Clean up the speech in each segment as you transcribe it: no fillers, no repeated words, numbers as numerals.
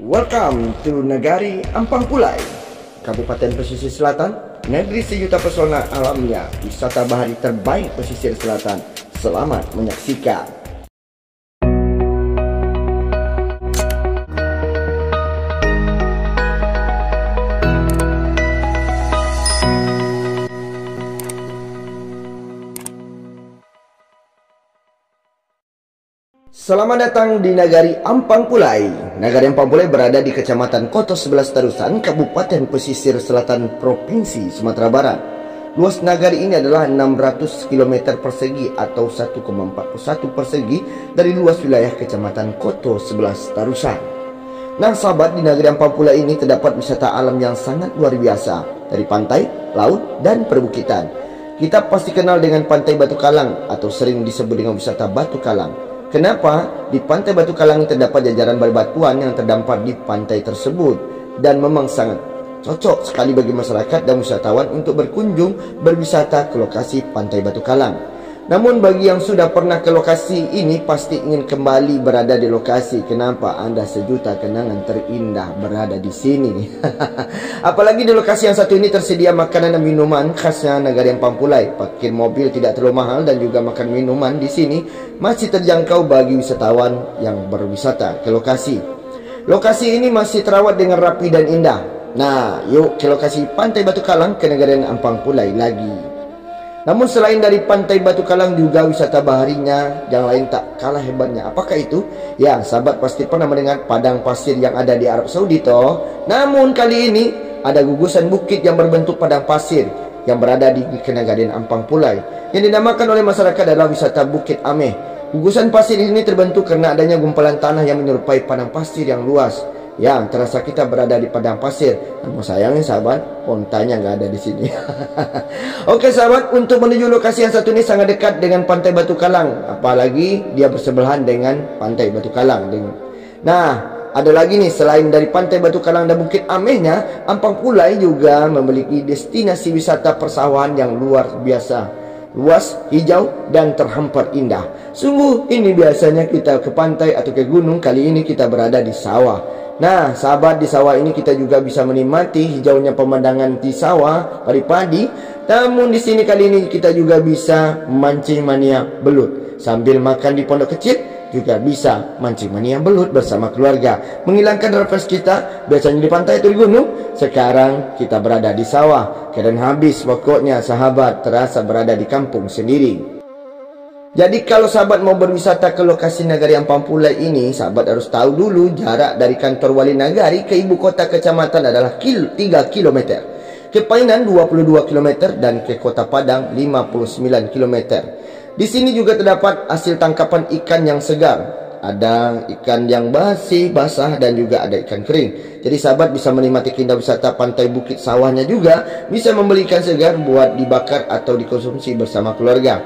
Welcome to Negari Ampang Pulai, Kabupaten Pesisir Selatan, negeri sejuta pesona alamnya, wisata bahari terbaik pesisir selatan. Selamat menyaksikan. Selamat datang di Negari Ampang Pulai. Negari Ampang Pulai berada di Kecamatan Koto 11 Tarusan, Kabupaten Pesisir Selatan, Provinsi Sumatera Barat. Luas nagari ini adalah 600 km persegi atau 1,41 persegi dari luas wilayah Kecamatan Koto 11 Tarusan. Nah sahabat, di Negari Ampang Pulai ini terdapat wisata alam yang sangat luar biasa, dari pantai, laut, dan perbukitan. Kita pasti kenal dengan Pantai Batu Kalang atau sering disebut dengan wisata Batu Kalang. Kenapa? Di Pantai Batu Kalang terdapat jajaran bebatuan yang terdampar di pantai tersebut, dan memang sangat cocok sekali bagi masyarakat dan wisatawan untuk berkunjung berwisata ke lokasi Pantai Batu Kalang. Namun bagi yang sudah pernah ke lokasi ini pasti ingin kembali berada di lokasi. Kenapa? Anda sejuta kenangan terindah berada di sini. Apalagi di lokasi yang satu ini tersedia makanan dan minuman khasnya Negari Ampang Pulai. Parkir mobil tidak terlalu mahal dan juga makan minuman di sini masih terjangkau bagi wisatawan yang berwisata ke lokasi. Lokasi ini masih terawat dengan rapi dan indah. Nah, yuk ke lokasi Pantai Batu Kalang ke Negari Ampang Pulai lagi. Namun selain dari Pantai Batu Kalang juga wisata baharinya yang lain tak kalah hebatnya. Apakah itu? Ya, sahabat pasti pernah mendengar padang pasir yang ada di Arab Saudi toh. Namun kali ini ada gugusan bukit yang berbentuk padang pasir yang berada di Kenegarian Ampang Pulai, yang dinamakan oleh masyarakat adalah wisata Bukit Ameh. Gugusan pasir ini terbentuk karena adanya gumpalan tanah yang menyerupai padang pasir yang luas. Ya, terasa kita berada di padang pasir. Namun sayangnya sahabat, ontanya nggak ada di sini. Oke sahabat, untuk menuju lokasi yang satu ini sangat dekat dengan Pantai Batu Kalang. Apalagi dia bersebelahan dengan Pantai Batu Kalang. Nah, ada lagi nih, selain dari Pantai Batu Kalang dan Bukit Amehnya, Ampang Pulai juga memiliki destinasi wisata persawahan yang luar biasa. Luas, hijau, dan terhampar indah. Sungguh ini biasanya kita ke pantai atau ke gunung, kali ini kita berada di sawah. Nah sahabat, di sawah ini kita juga bisa menikmati hijaunya pemandangan di sawah, padi-padi. Namun di sini kali ini kita juga bisa mancing mania belut. Sambil makan di pondok kecil, juga bisa mancing mania belut bersama keluarga. Menghilangkan nafas kita, biasanya di pantai atau di gunung. Sekarang kita berada di sawah. Keren habis pokoknya sahabat, terasa berada di kampung sendiri. Jadi kalau sahabat mau berwisata ke lokasi Negari Ampang Pulai ini, sahabat harus tahu dulu jarak dari kantor Wali Nagari ke ibu kota kecamatan adalah 3 km. Ke Painan 22 km dan ke Kota Padang 59 km. Di sini juga terdapat hasil tangkapan ikan yang segar. Ada ikan yang basah dan juga ada ikan kering. Jadi sahabat bisa menikmati keindahan wisata pantai bukit sawahnya, juga bisa membeli ikan segar buat dibakar atau dikonsumsi bersama keluarga.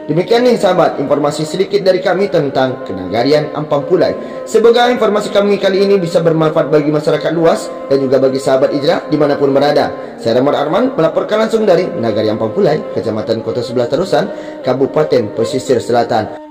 Demikian nih sahabat, informasi sedikit dari kami tentang Kenegarian Ampang Pulai. Semoga informasi kami kali ini bisa bermanfaat bagi masyarakat luas dan juga bagi sahabat hijrah dimanapun berada. Saya Ramar Arman melaporkan langsung dari Negari Ampang Pulai, Kecamatan Kota 11 Tarusan, Kabupaten Pesisir Selatan.